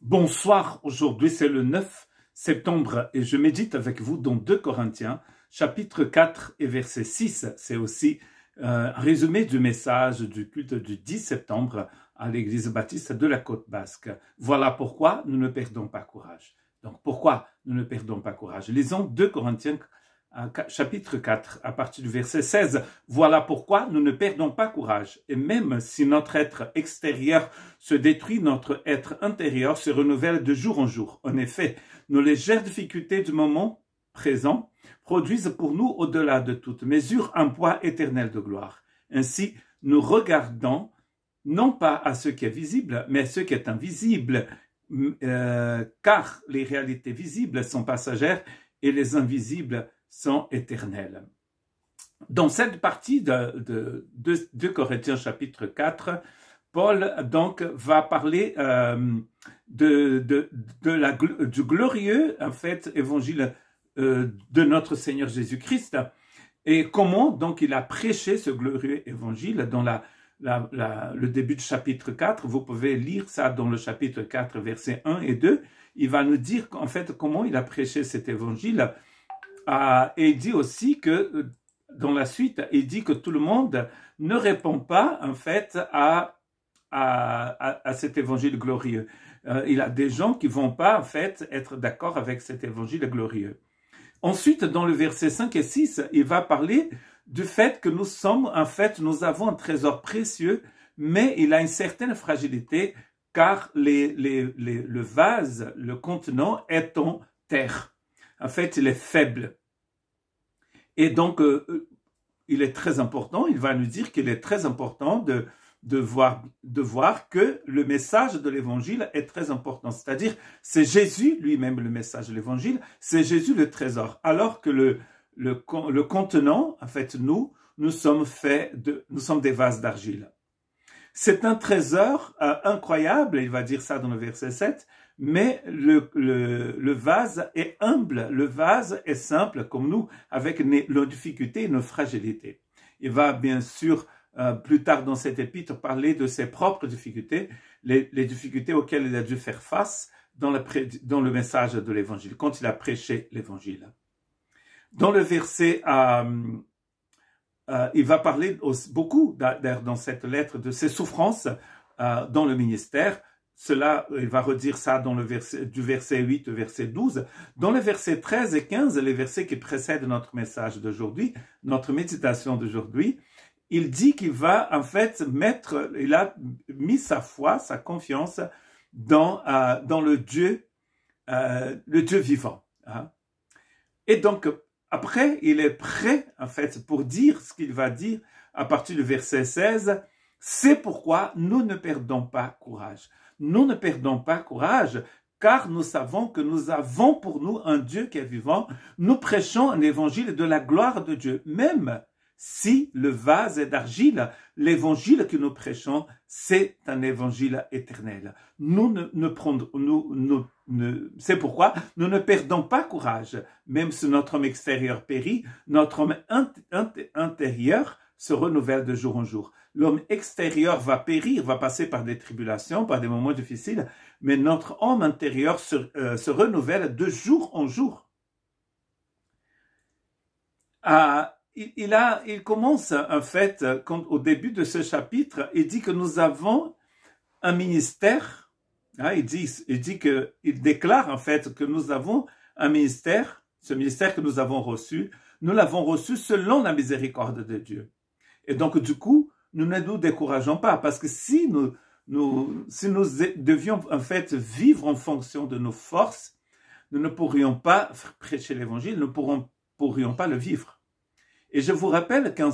Bonsoir, aujourd'hui c'est le 9 septembre et je médite avec vous dans 2 Corinthiens, chapitre 4 et verset 6. C'est aussi un résumé du message du culte du 10 septembre à l'église baptiste de la Côte Basque. Voilà pourquoi nous ne perdons pas courage. Donc pourquoi nous ne perdons pas courage? Lisons 2 Corinthiens chapitre 4, à partir du verset 16. Voilà pourquoi nous ne perdons pas courage. Et même si notre être extérieur se détruit, notre être intérieur se renouvelle de jour en jour. En effet, nos légères difficultés du moment présent produisent pour nous, au-delà de toute mesure, un poids éternel de gloire. Ainsi, nous regardons non pas à ce qui est visible, mais à ce qui est invisible, car les réalités visibles sont passagères et les invisibles sont éternels. Dans cette partie de 2 Corinthiens chapitre 4, Paul donc va parler du glorieux en fait évangile de notre Seigneur Jésus-Christ et comment donc il a prêché ce glorieux évangile dans le début du chapitre 4. Vous pouvez lire ça dans le chapitre 4 versets 1 et 2. Il va nous dire en fait comment il a prêché cet évangile. Et il dit aussi que, dans la suite, il dit que tout le monde ne répond pas, en fait, à cet évangile glorieux. Il y a des gens qui ne vont pas, en fait, être d'accord avec cet évangile glorieux. Ensuite, dans le verset 5 et 6, il va parler du fait que nous sommes, en fait, nous avons un trésor précieux, mais il a une certaine fragilité, car le vase, le contenant est en terre. En fait, il est faible. Et donc, il est très important, il va nous dire qu'il est très important de voir que le message de l'évangile est très important. C'est-à-dire, c'est Jésus lui-même le message de l'évangile, c'est Jésus le trésor. Alors que le contenant, en fait, nous sommes des vases d'argile. C'est un trésor incroyable, il va dire ça dans le verset 7, mais le vase est humble, le vase est simple comme nous, avec nos difficultés et nos fragilités. Il va bien sûr, plus tard dans cet épître, parler de ses propres difficultés, les difficultés auxquelles il a dû faire face dans le message de l'évangile, quand il a prêché l'évangile. Dans le verset... il va parler beaucoup, dans cette lettre, de ses souffrances dans le ministère. Il va redire ça dans du verset 8 au verset 12. Dans les versets 13 et 15, les versets qui précèdent notre message d'aujourd'hui, notre méditation d'aujourd'hui, il dit qu'il va en fait il a mis sa foi, sa confiance dans le Dieu vivant. Hein. Et donc, après, il est prêt, en fait, pour dire ce qu'il va dire à partir du verset 16. C'est pourquoi nous ne perdons pas courage. Nous ne perdons pas courage, car nous savons que nous avons pour nous un Dieu qui est vivant. Nous prêchons un évangile de la gloire de Dieu. Même si le vase est d'argile, l'évangile que nous prêchons, c'est un évangile éternel. C'est pourquoi nous ne perdons pas courage. Même si notre homme extérieur périt, notre homme intérieur se renouvelle de jour en jour. L'homme extérieur va périr, va passer par des tribulations, par des moments difficiles, mais notre homme intérieur se renouvelle de jour en jour. Il commence, en fait, au début de ce chapitre, il dit que nous avons un ministère. Hein, il déclare, en fait, que nous avons un ministère, ce ministère que nous avons reçu, nous l'avons reçu selon la miséricorde de Dieu. Et donc, du coup, nous ne nous décourageons pas, parce que si nous devions, en fait, vivre en fonction de nos forces, nous ne pourrions pas prêcher l'évangile, nous ne pourrions pas le vivre. Et je vous rappelle qu'un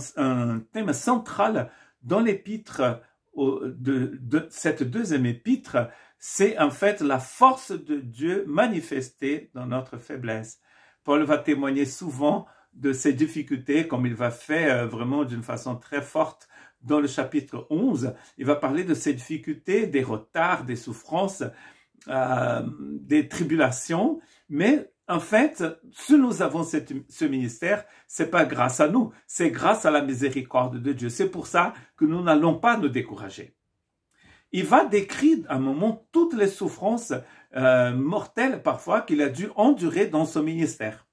thème central dans l'épître, de cette deuxième épître, c'est en fait la force de Dieu manifestée dans notre faiblesse. Paul va témoigner souvent de ses difficultés, comme il va faire vraiment d'une façon très forte dans le chapitre 11. Il va parler de ses difficultés, des retards, des souffrances, des tribulations, mais en fait, si nous avons ce ministère, c'est pas grâce à nous, c'est grâce à la miséricorde de Dieu. C'est pour ça que nous n'allons pas nous décourager. il va décrire à un moment toutes les souffrances mortelles parfois qu'il a dû endurer dans son ministère.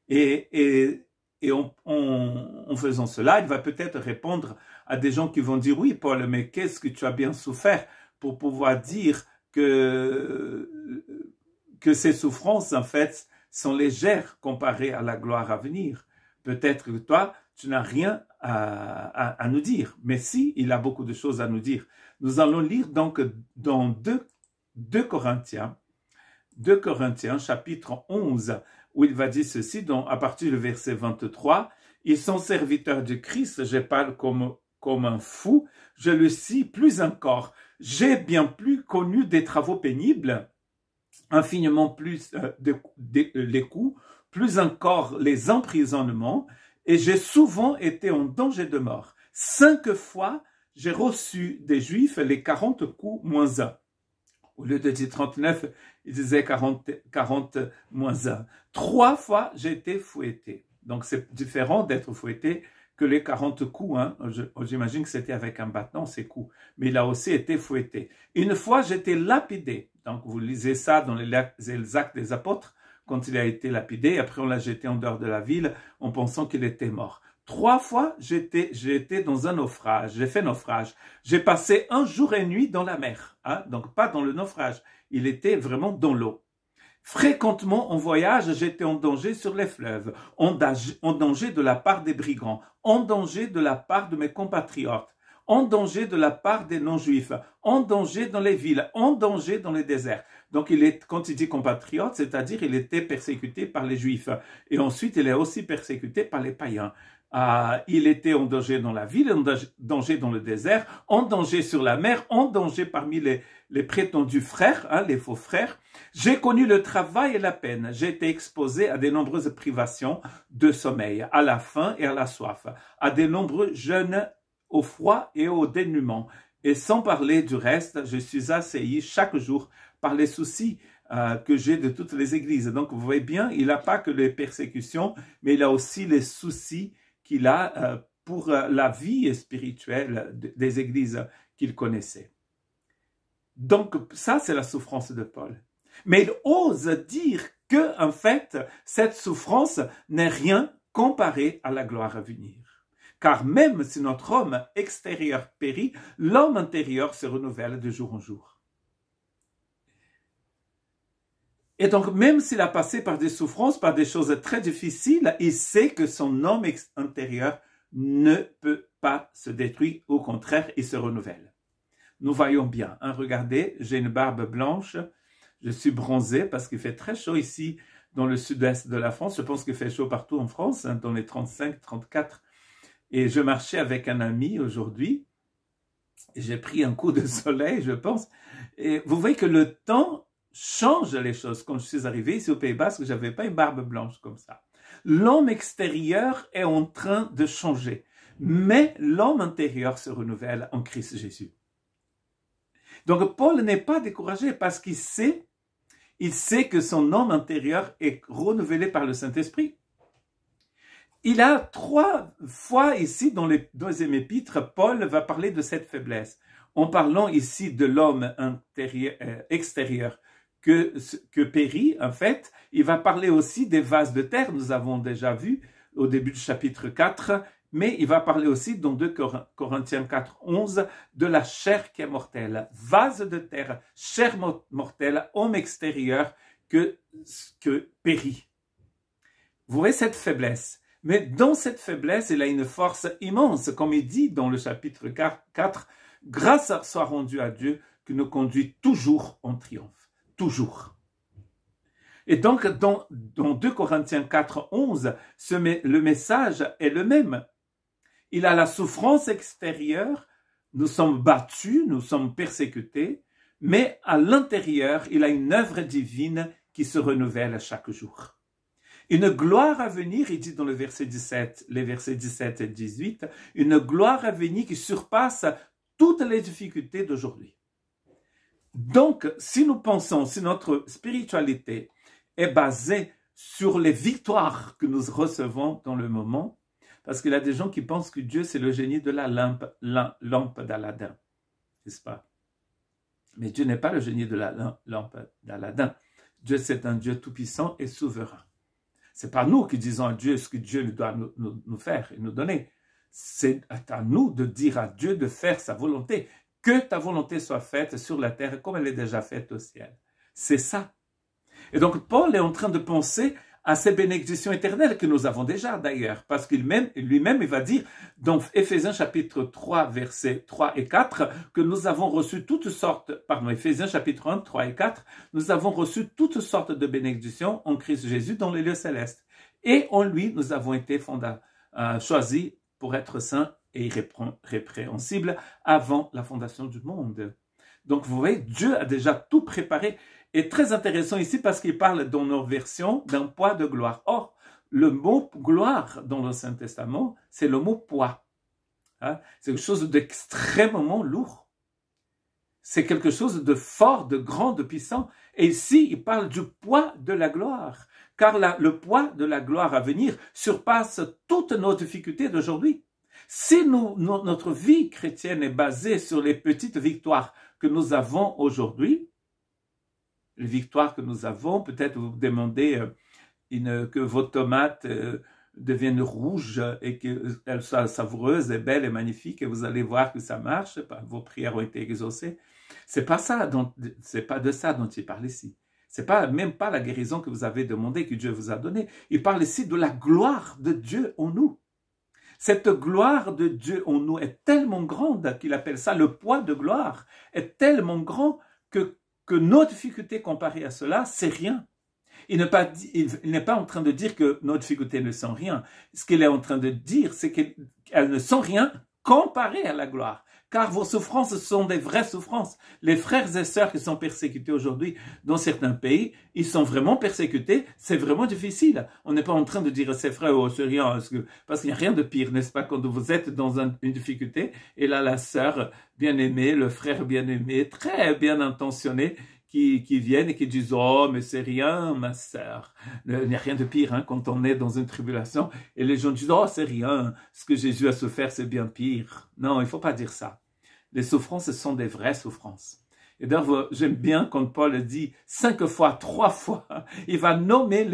Et en faisant cela, il va peut-être répondre à des gens qui vont dire « Oui, Paul, mais qu'est-ce que tu as bien souffert pour pouvoir dire que ces souffrances, en fait, sont légères comparées à la gloire à venir. Peut-être que toi, tu n'as rien à nous dire. Mais si, il a beaucoup de choses à nous dire. Nous allons lire donc dans 2 Corinthiens, chapitre 11, où il va dire ceci, à partir du verset 23, « Ils sont serviteurs de Christ, je parle comme un fou, je le cite plus encore. J'ai bien plus connu des travaux pénibles, infiniment plus les coups, plus encore les emprisonnements, et j'ai souvent été en danger de mort. 5 fois, j'ai reçu des Juifs les 40 coups moins 1. Au lieu de dire 39, il disait 40 moins 1. 3 fois, j'ai été fouetté. Donc, c'est différent d'être fouetté que les 40 coups. Hein. J'imagine que c'était avec un bâton, ces coups. Mais il a aussi été fouetté. Une fois, j'étais lapidé. Donc, vous lisez ça dans les Actes des Apôtres, quand il a été lapidé. Après, on l'a jeté en dehors de la ville en pensant qu'il était mort. 3 fois, j'ai été dans un naufrage. J'ai fait naufrage. J'ai passé 1 jour et nuit dans la mer. Hein, donc, pas dans le naufrage. Il était vraiment dans l'eau. Fréquemment en voyage, j'étais en danger sur les fleuves, en danger de la part des brigands, en danger de la part de mes compatriotes, en danger de la part des non-juifs, en danger dans les villes, en danger dans les déserts. Donc, quand il dit compatriotes, c'est-à-dire il était persécuté par les juifs. Et ensuite, il est aussi persécuté par les païens. Il était en danger dans la ville, en danger dans le désert, en danger sur la mer, en danger parmi les prétendus frères, hein, les faux frères. J'ai connu le travail et la peine. J'ai été exposé à de nombreuses privations de sommeil, à la faim et à la soif, à de nombreux jeûnes, au froid et au dénuement. Et sans parler du reste, je suis assailli chaque jour par les soucis que j'ai de toutes les églises. Donc, vous voyez bien, il n'a pas que les persécutions, mais il a aussi les soucis qu'il a pour la vie spirituelle des églises qu'il connaissait. Donc, ça, c'est la souffrance de Paul. Mais il ose dire que, en fait, cette souffrance n'est rien comparée à la gloire à venir. Car même si notre homme extérieur périt, l'homme intérieur se renouvelle de jour en jour. Et donc, même s'il a passé par des souffrances, par des choses très difficiles, il sait que son homme intérieur ne peut pas se détruire. Au contraire, il se renouvelle. Nous voyons bien. Hein, regardez, j'ai une barbe blanche. Je suis bronzé parce qu'il fait très chaud ici dans le sud-est de la France. Je pense qu'il fait chaud partout en France, hein, dans les 35, 34. Et je marchais avec un ami aujourd'hui. J'ai pris un coup de soleil, je pense. Et vous voyez que le temps change les choses. Quand je suis arrivé ici au Pays Basque, je n'avais pas une barbe blanche comme ça. L'homme extérieur est en train de changer. Mais l'homme intérieur se renouvelle en Christ Jésus. Donc Paul n'est pas découragé parce qu'il sait que son homme intérieur est renouvelé par le Saint-Esprit. Il a 3 fois ici, dans les 2e épîtres, Paul va parler de cette faiblesse. En parlant ici de l'homme extérieur que périt, en fait, il va parler aussi des vases de terre, nous avons déjà vu au début du chapitre 4, mais il va parler aussi dans 2 Corinthiens 4, 11, de la chair qui est mortelle. Vase de terre, chair mortelle, homme extérieur que périt. Vous voyez cette faiblesse. Mais dans cette faiblesse, il a une force immense, comme il dit dans le chapitre 4, « Grâce soit rendue à Dieu qui nous conduit toujours en triomphe. » Toujours. Et donc, dans 2 Corinthiens 4, 11, le message est le même. Il a la souffrance extérieure, nous sommes battus, nous sommes persécutés, mais à l'intérieur, il a une œuvre divine qui se renouvelle chaque jour. Une gloire à venir, il dit dans les versets 17 et 18, une gloire à venir qui surpasse toutes les difficultés d'aujourd'hui. Donc, si nous pensons, si notre spiritualité est basée sur les victoires que nous recevons dans le moment, parce qu'il y a des gens qui pensent que Dieu, c'est le génie de la lampe d'Aladin, n'est-ce pas? Mais Dieu n'est pas le génie de la lampe d'Aladin. Dieu, c'est un Dieu tout-puissant et souverain. C'est pas nous qui disons à Dieu ce que Dieu doit nous faire et nous donner. C'est à nous de dire à Dieu de faire sa volonté. Que ta volonté soit faite sur la terre comme elle est déjà faite au ciel. C'est ça. Et donc, Paul est en train de penser à ces bénédictions éternelles que nous avons déjà d'ailleurs, parce qu'il lui-même, il va dire dans Éphésiens chapitre 3, versets 3 et 4, que nous avons reçu toutes sortes, Éphésiens chapitre 1, 3 et 4, nous avons reçu toutes sortes de bénédictions en Christ Jésus dans les lieux célestes. Et en lui, nous avons été choisis pour être saints et irrépréhensibles avant la fondation du monde. Donc, vous voyez, Dieu a déjà tout préparé. Et très intéressant ici parce qu'il parle dans nos versions d'un poids de gloire. Or, le mot gloire dans l'Ancien Testament, c'est le mot poids. Hein? C'est quelque chose d'extrêmement lourd. C'est quelque chose de fort, de grand, de puissant. Et ici, il parle du poids de la gloire. Car le poids de la gloire à venir surpasse toutes nos difficultés d'aujourd'hui. Si notre vie chrétienne est basée sur les petites victoires que nous avons aujourd'hui, les victoires que nous avons, peut-être vous demandez que vos tomates deviennent rouges et qu'elles soient savoureuses et belles et magnifiques et vous allez voir que ça marche, vos prières ont été exaucées. C'est pas de ça dont il parle ici. C'est même pas la guérison que vous avez demandé, que Dieu vous a donnée. Il parle ici de la gloire de Dieu en nous. Cette gloire de Dieu en nous est tellement grande qu'il appelle ça le poids de gloire, est tellement grand que nos difficultés comparées à cela, c'est rien. Il n'est pas en train de dire que nos difficultés ne sont rien. Ce qu'il est en train de dire, c'est qu'elles ne sont rien comparées à la gloire. Car vos souffrances sont des vraies souffrances. Les frères et sœurs qui sont persécutés aujourd'hui dans certains pays, ils sont vraiment persécutés, c'est vraiment difficile. On n'est pas en train de dire c'est frère ou c'est rien, parce qu'il n'y a rien de pire, n'est-ce pas, quand vous êtes dans une difficulté, et là la sœur bien-aimée, le frère bien-aimé, très bien intentionné, qui viennent et qui disent « Oh, mais c'est rien, ma sœur. » Il n'y a rien de pire hein, quand on est dans une tribulation et les gens disent « Oh, c'est rien. Ce que Jésus a souffert, c'est bien pire. » Non, il ne faut pas dire ça. Les souffrances, ce sont des vraies souffrances. Et d'ailleurs, j'aime bien quand Paul dit 5 fois, 3 fois, il va nommer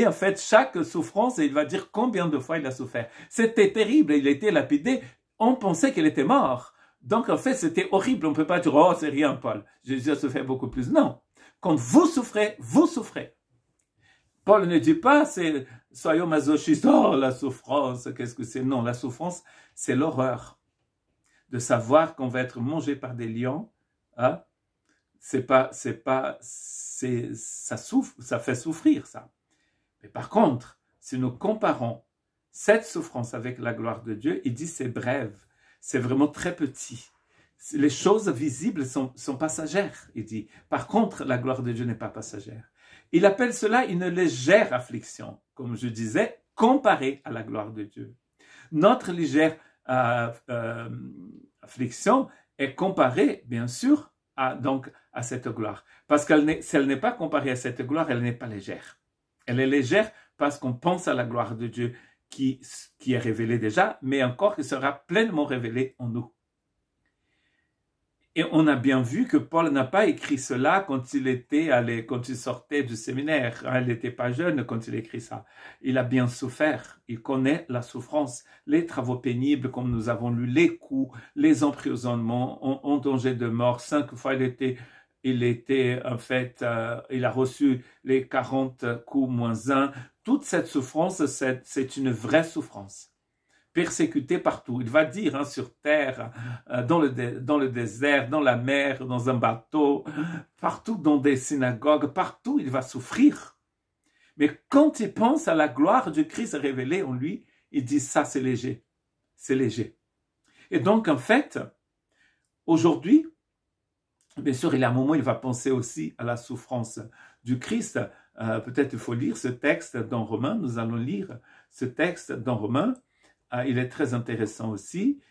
en fait chaque souffrance et il va dire combien de fois il a souffert. C'était terrible, il a été lapidé. On pensait qu'il était mort. Donc, en fait, c'était horrible. On ne peut pas dire, oh, c'est rien, Paul. Jésus a souffert beaucoup plus. Non. Quand vous souffrez, vous souffrez. Paul ne dit pas, soyons masochistes. Oh, la souffrance, qu'est-ce que c'est? Non, la souffrance, c'est l'horreur. De savoir qu'on va être mangé par des lions, hein? Ça souffre, ça fait souffrir, ça. Mais par contre, si nous comparons cette souffrance avec la gloire de Dieu, il dit c'est brève. C'est vraiment très petit. Les choses visibles sont passagères, il dit. Par contre, la gloire de Dieu n'est pas passagère. Il appelle cela une légère affliction, comme je disais, comparée à la gloire de Dieu. Notre légère affliction est comparée, bien sûr, à cette gloire. Parce que si elle n'est pas comparée à cette gloire, elle n'est pas légère. Elle est légère parce qu'on pense à la gloire de Dieu qui est révélé déjà, mais encore qui sera pleinement révélé en nous. Et on a bien vu que Paul n'a pas écrit cela quand il sortait du séminaire. Il n'était pas jeune quand il écrit ça. Il a bien souffert. Il connaît la souffrance, les travaux pénibles, comme nous avons lu, les coups, les emprisonnements, en danger de mort. 5 fois, il a reçu les 40 coups moins 1. Toute cette souffrance, c'est une vraie souffrance. Persécuté partout. Il va dire sur terre, dans le désert, dans la mer, dans un bateau, partout dans des synagogues, partout il va souffrir. Mais quand il pense à la gloire du Christ révélée en lui, il dit ça c'est léger. C'est léger. Et donc en fait, aujourd'hui, bien sûr il y a un moment où il va penser aussi à la souffrance du Christ. Peut-être il faut lire ce texte dans Romains. Nous allons lire ce texte dans Romains. Il est très intéressant aussi.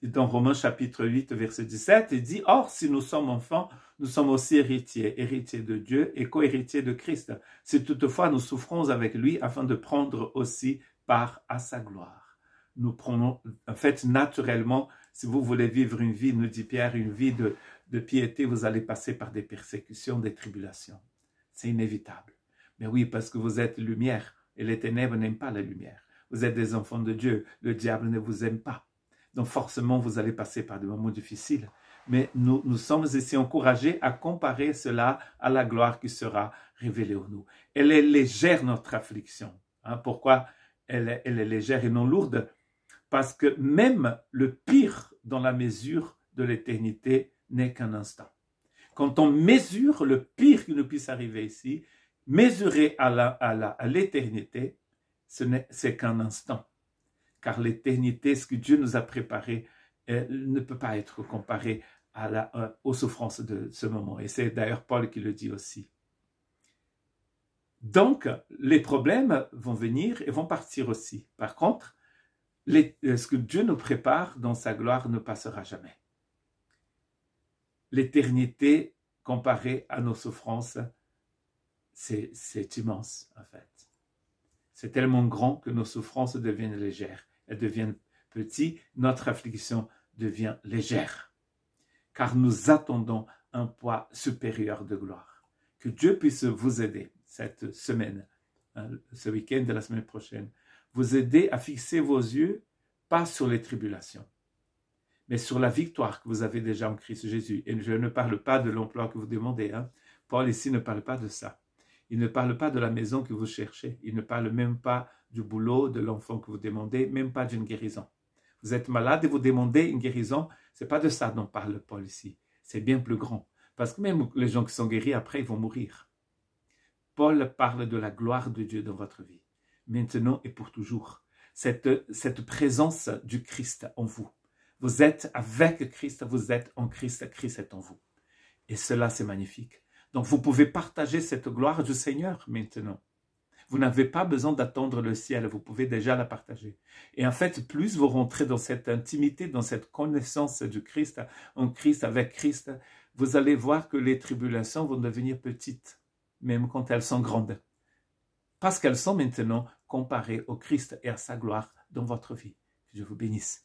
Dans Romains chapitre 8, verset 17, il dit « Or, si nous sommes enfants, nous sommes aussi héritiers de Dieu et co-héritiers de Christ. Si toutefois nous souffrons avec lui afin de prendre aussi part à sa gloire. » Nous prenons, en fait, naturellement, si vous voulez vivre une vie, nous dit Pierre, une vie de piété, vous allez passer par des persécutions, des tribulations. C'est inévitable. Mais oui, parce que vous êtes lumière et les ténèbres n'aiment pas la lumière. Vous êtes des enfants de Dieu, le diable ne vous aime pas. Donc forcément, vous allez passer par des moments difficiles. Mais nous sommes ici encouragés à comparer cela à la gloire qui sera révélée en nous. Elle est légère, notre affliction. Pourquoi elle est légère et non lourde? Parce que même le pire dans la mesure de l'éternité n'est qu'un instant. Quand on mesure le pire qui nous puisse arriver ici, mesuré à l'éternité, c'est qu'un instant. Car l'éternité, ce que Dieu nous a préparé, ne peut pas être comparé aux souffrances de ce moment. Et c'est d'ailleurs Paul qui le dit aussi. Donc, les problèmes vont venir et vont partir aussi. Par contre, ce que Dieu nous prépare dans sa gloire ne passera jamais. L'éternité comparée à nos souffrances, c'est immense en fait. C'est tellement grand que nos souffrances deviennent légères. Elles deviennent petites, notre affliction devient légère. Car nous attendons un poids supérieur de gloire. Que Dieu puisse vous aider cette semaine, ce week-end de la semaine prochaine, vous aider à fixer vos yeux, pas sur les tribulations, mais sur la victoire que vous avez déjà en Christ Jésus. Et je ne parle pas de l'emploi que vous demandez. Paul ici ne parle pas de ça. Il ne parle pas de la maison que vous cherchez. Il ne parle même pas du boulot, de l'enfant que vous demandez, même pas d'une guérison. Vous êtes malade et vous demandez une guérison, ce n'est pas de ça dont parle Paul ici. C'est bien plus grand. Parce que même les gens qui sont guéris, après, ils vont mourir. Paul parle de la gloire de Dieu dans votre vie, maintenant et pour toujours. Cette présence du Christ en vous. Vous êtes avec Christ, vous êtes en Christ, Christ est en vous. Et cela, c'est magnifique. Donc, vous pouvez partager cette gloire du Seigneur maintenant. Vous n'avez pas besoin d'attendre le ciel, vous pouvez déjà la partager. Et en fait, plus vous rentrez dans cette intimité, dans cette connaissance du Christ, en Christ, avec Christ, vous allez voir que les tribulations vont devenir petites, même quand elles sont grandes. Parce qu'elles sont maintenant comparées au Christ et à sa gloire dans votre vie. Que Dieu vous bénisse.